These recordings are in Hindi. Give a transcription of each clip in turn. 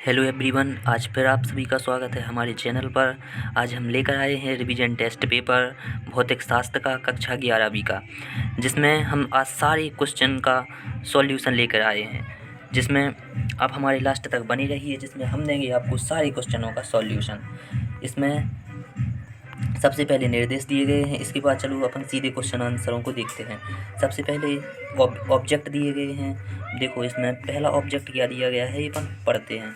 हेलो एवरीवन, आज फिर आप सभी का स्वागत है हमारे चैनल पर। आज हम लेकर आए हैं रिवीजन टेस्ट पेपर भौतिक शास्त्र का कक्षा 11वीं का, जिसमें हम आज सारे क्वेश्चन का सॉल्यूशन लेकर आए हैं, जिसमें आप हमारे लास्ट तक बने रहिए, जिसमें हम देंगे आपको सारे क्वेश्चनों का सॉल्यूशन। इसमें सबसे पहले निर्देश दिए गए हैं, इसके बाद चलो अपन सीधे क्वेश्चन आंसरों को देखते हैं। सबसे पहले ऑब्जेक्ट दिए गए हैं। देखो इसमें पहला ऑब्जेक्ट क्या दिया गया है, ये अपन पढ़ते हैं,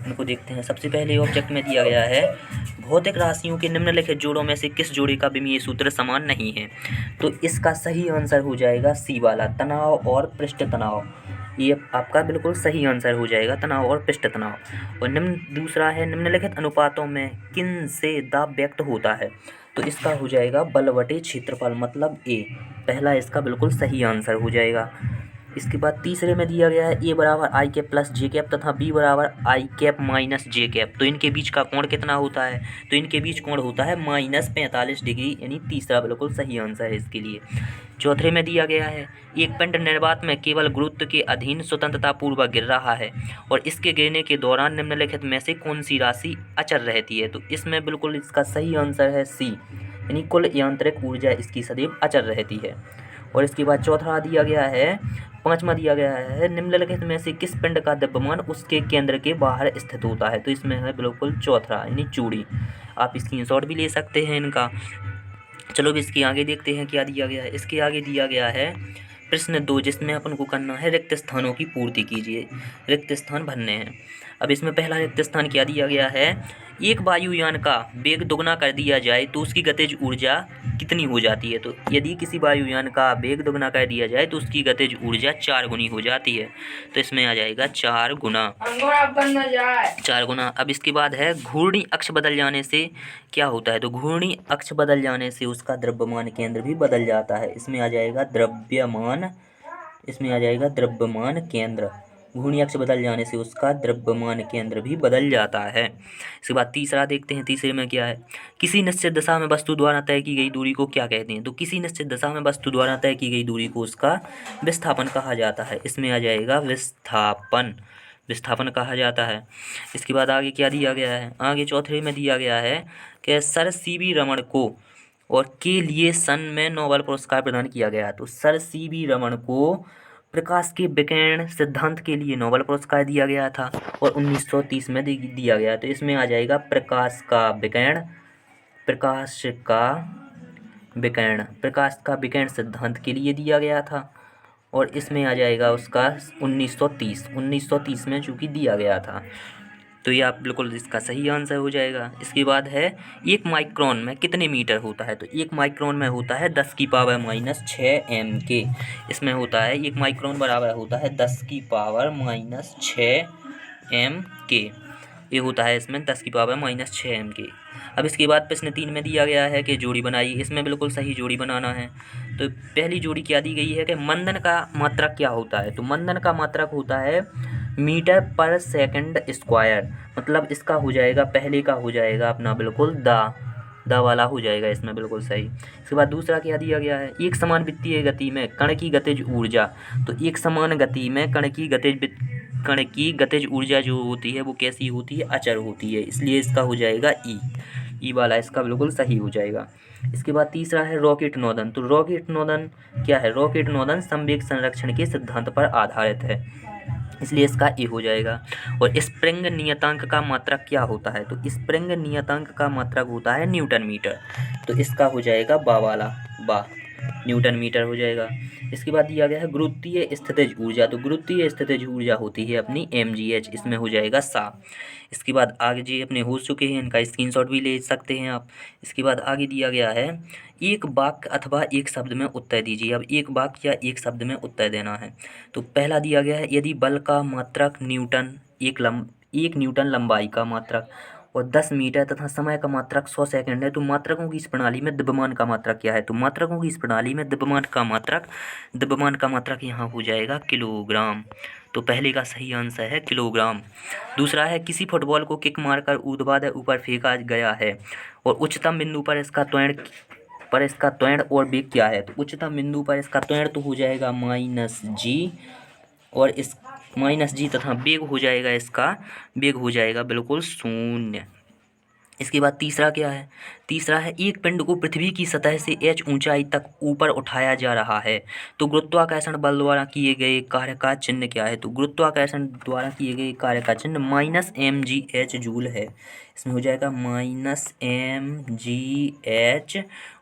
इनको देखते हैं। सबसे पहले ऑब्जेक्ट में दिया गया है भौतिक राशियों के निम्नलिखित जोड़ों में से किस जोड़े का विमीय सूत्र समान नहीं है। तो इसका सही आंसर हो जाएगा सी वाला, तनाव और पृष्ठ तनाव। ये आपका बिल्कुल सही आंसर हो जाएगा, तनाव और पृष्ठ तनाव। और दूसरा है निम्नलिखित अनुपातों में किन से दाब व्यक्त होता है। तो इसका हो जाएगा बल बटे क्षेत्रफल, मतलब ए। पहला इसका बिल्कुल सही आंसर हो जाएगा। इसके बाद तीसरे में दिया गया है ए बराबर आई कैप प्लस जे कैप तथा बी बराबर आई कैप माइनस जे कैप। तो इनके बीच का कोण कितना होता है, तो इनके बीच कोण होता है -45 डिग्री, यानी तीसरा बिल्कुल सही आंसर है इसके लिए। चौथे में दिया गया है एक पिंड निर्वात में केवल गुरुत्व के अधीन स्वतंत्रतापूर्वक गिर रहा है और इसके गिरने के दौरान निम्नलिखित में से कौन सी राशि अचर रहती है। तो इसमें बिल्कुल इसका सही आंसर है सी, यानी कुल यांत्रिक ऊर्जा इसकी सदैव अचर रहती है। और इसके बाद चौथा दिया गया है, पांचवा दिया गया है निम्नलिखित में से किस पिंड का द्रव्यमान उसके केंद्र के बाहर स्थित होता है। तो इसमें है बिल्कुल चौथा, यानी चूड़ी। आप स्क्रीनशॉट भी ले सकते हैं इनका। चलो अब इसके आगे देखते हैं क्या दिया गया है। इसके आगे दिया गया है प्रश्न 2, जिसमें अपन को करना है रिक्त स्थानों की पूर्ति कीजिए, रिक्त स्थान भरने हैं। अब इसमें पहला रिक्त स्थान क्या दिया गया है, एक वायुयान का वेग दोगुना कर दिया जाए तो उसकी गतिज ऊर्जा कितनी हो जाती है। तो यदि किसी वायुयान का वेग दोगुना कर दिया जाए तो उसकी गतिज ऊर्जा 4 गुनी हो जाती है। तो इसमें आ जाएगा 4 गुना, 4 गुना। अब इसके बाद है घूर्णी अक्ष बदल जाने से क्या होता है। तो घूर्णी अक्ष बदल जाने से उसका द्रव्यमान केंद्र भी बदल जाता है। इसमें आ जाएगा द्रव्यमान, इसमें आ जाएगा द्रव्यमान केंद्र। घूर्णी अक्ष बदल जाने से उसका द्रव्यमान केंद्र भी बदल जाता है। इसके बाद तीसरा देखते हैं, तीसरे में क्या है, किसी निश्चित दिशा में वस्तु द्वारा तय की गई दूरी को क्या कहते हैं। तो किसी निश्चित दिशा में वस्तु द्वारा तय की गई दूरी को उसका विस्थापन कहा जाता है। इसमें आ जाएगा विस्थापन, विस्थापन कहा जाता है। इसके बाद आगे क्या दिया गया है, आगे चौथे में दिया गया है कि सर सीवी रमन को और के लिए सन में नोबेल पुरस्कार प्रदान किया गया। तो सर सीवी रमन को प्रकाश के विकिरण सिद्धांत के लिए नोबेल पुरस्कार दिया गया था और 1930 में दिया गया। तो इसमें आ जाएगा प्रकाश का विकिरण, प्रकाश का विकिरण, प्रकाश का विकिरण सिद्धांत के लिए दिया गया था। और इसमें आ जाएगा उसका 1930 में चूँकि दिया गया था। तो ये आप बिल्कुल इसका सही आंसर हो जाएगा। इसके बाद है एक माइक्रोन में कितने मीटर होता है। तो एक माइक्रोन में होता है 10⁻⁻6 MK। इसमें होता है एक माइक्रोन बराबर होता है 10⁻⁻6 MK। ये होता है इसमें 10⁻⁻6 MK। अब इसके बाद प्रश्न 3 में दिया गया है कि जोड़ी बनाइए। इसमें बिल्कुल सही जोड़ी बनाना है। तो पहली जोड़ी क्या दी गई है कि मंदन का मात्रक क्या होता है। तो मंदन का मात्रक होता है मीटर पर सेकंड स्क्वायर। मतलब इसका हो जाएगा, पहले का हो जाएगा अपना बिल्कुल दा वाला हो जाएगा इसमें बिल्कुल सही। इसके बाद दूसरा क्या दिया गया है, एक समान वित्तीय गति में कण की गतिज ऊर्जा। तो एक समान गति में कण की गतिज ऊर्जा जो होती है वो कैसी होती है, अचर होती है। इसलिए इसका हो जाएगा ई वाला, इसका बिल्कुल सही हो जाएगा। इसके बाद तीसरा है रॉकेट नोदन। तो रॉकेट नोदन क्या है, रॉकेट नोदन संवेग संरक्षण के सिद्धांत पर आधारित है, इसलिए इसका ए हो जाएगा। और स्प्रिंग नियतांक का मात्रक क्या होता है। तो स्प्रिंग नियतांक का मात्रक होता है न्यूटन मीटर। तो इसका हो जाएगा बा वाला, बा न्यूटन मीटर हो जाएगा। इसके बाद दिया गया है गुरुत्वीय स्थितिज ऊर्जा। तो गुरुत्वीय स्थितिज ऊर्जा होती है अपनी mgh। इसमें हो जाएगा सा। इसके बाद आगे जी अपने हो चुके हैं, इनका स्क्रीनशॉट भी ले सकते हैं आप। इसके बाद आगे दिया गया है एक वाक्य अथवा एक शब्द में उत्तर दीजिए। अब एक वाक्य या एक शब्द में उत्तर देना है। तो पहला दिया गया है यदि बल का मात्रक न्यूटन, एक न्यूटन लंबाई का मात्रक और 10 मीटर तथा समय का मात्रक 100 सेकंड है, तो मात्रकों की इस प्रणाली में द्रव्यमान का मात्रक क्या है। तो मात्रकों की इस प्रणाली में द्रव्यमान का मात्रक यहाँ हो जाएगा किलोग्राम। तो पहले का सही आंसर है किलोग्राम। दूसरा है किसी फुटबॉल को किक मारकर ऊर्ध्वाधर ऊपर फेंका गया है और उच्चतम बिंदु पर इसका त्वरण और वेग क्या है। तो उच्चतम बिंदु पर इसका त्वरण तो हो जाएगा -g और इस माइनस जी तथा वेग हो जाएगा इसका, वेग हो जाएगा बिल्कुल शून्य। इसके बाद तीसरा क्या है, तीसरा है एक पिंड को पृथ्वी की सतह से h ऊंचाई तक ऊपर उठाया जा रहा है तो गुरुत्वाकर्षण बल द्वारा किए गए कार्य का चिन्ह क्या है। तो गुरुत्वाकर्षण द्वारा किए गए कार्य का चिन्ह minus m g h joule है। इसमें हो जाएगा माइनस एम जी एच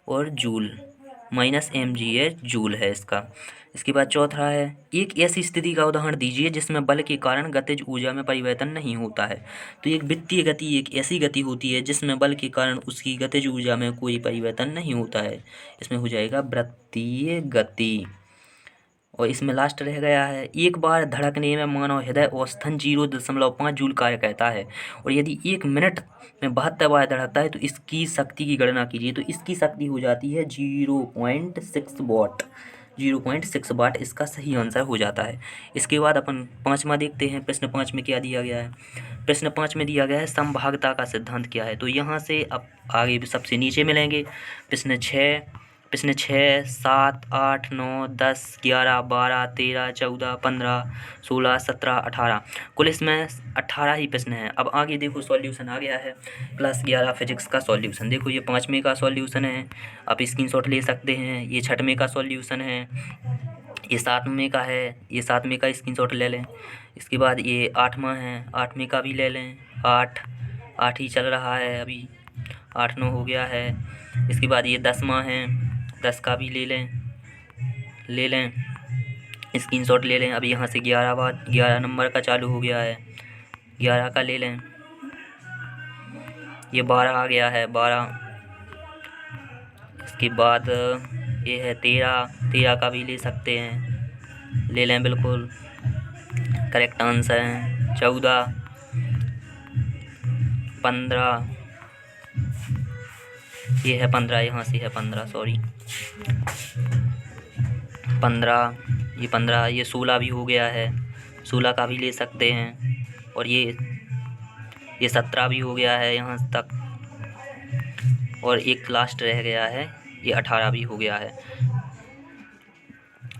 और joule, minus m g h joule है इसका। इसके बाद चौथा है एक ऐसी स्थिति का उदाहरण दीजिए जिसमें बल के कारण गतिज ऊर्जा में परिवर्तन नहीं होता है। तो एक वृत्तीय गति एक ऐसी गति होती है जिसमें बल के कारण उसकी गतिज ऊर्जा में कोई परिवर्तन नहीं होता है। इसमें हो जाएगा वृत्तीय गति। और इसमें लास्ट रह गया है एक बार धड़कने में मानव हृदय औसतन 0.5 जूल कार्य करता है और यदि 1 मिनट में 72 बार धड़कता है तो इसकी शक्ति की गणना कीजिए। तो इसकी शक्ति हो जाती है 0.6 वाट, 0.6 वाट इसका सही आंसर हो जाता है। इसके बाद अपन पाँचवा देखते हैं, प्रश्न 5 में क्या दिया गया है। प्रश्न 5 में दिया गया है समभागता का सिद्धांत क्या है। तो यहाँ से अब आगे सबसे नीचे मिलेंगे प्रश्न 6, 7, 8, 9, 10, 11, 12, 13, 14, 15, 16, 17, 18 कुल इसमें 18 ही प्रश्न हैं। अब आगे देखो सॉल्यूशन आ गया है क्लास 11 फिजिक्स का सॉल्यूशन। देखो ये 5वें का सॉल्यूशन है, आप स्क्रीनशॉट ले सकते हैं। ये 6वें का सॉल्यूशन है, ये 7वें का है, ये 7वें का स्क्रीनशॉट ले लें। इसके बाद ये 8वां है, 8वें का भी ले लें। 8 ही चल रहा है अभी, 8 9 हो गया है। इसके बाद ये 10वां है, 10 का भी ले लें स्क्रीनशॉट ले लें। अब यहाँ से 11 नंबर का चालू हो गया है, 11 का ले लें। ये 12 आ गया है, 12। इसके बाद ये है 13 का भी ले सकते हैं, ले लें बिल्कुल करेक्ट आंसर है। 14, 15, ये है 15, यहाँ से है 15 सॉरी 15, ये 15, ये 16 भी हो गया है, 16 का भी ले सकते हैं। और ये 17 भी हो गया है यहाँ तक। और एक लास्ट रह गया है, ये 18 भी हो गया है।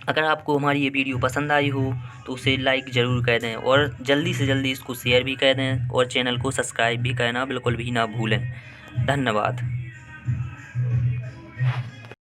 अगर आपको हमारी ये वीडियो पसंद आई हो तो उसे लाइक ज़रूर कर दें और जल्दी से जल्दी इसको शेयर भी कर दें और चैनल को सब्सक्राइब भी करना बिल्कुल भी ना भूलें। धन्यवाद।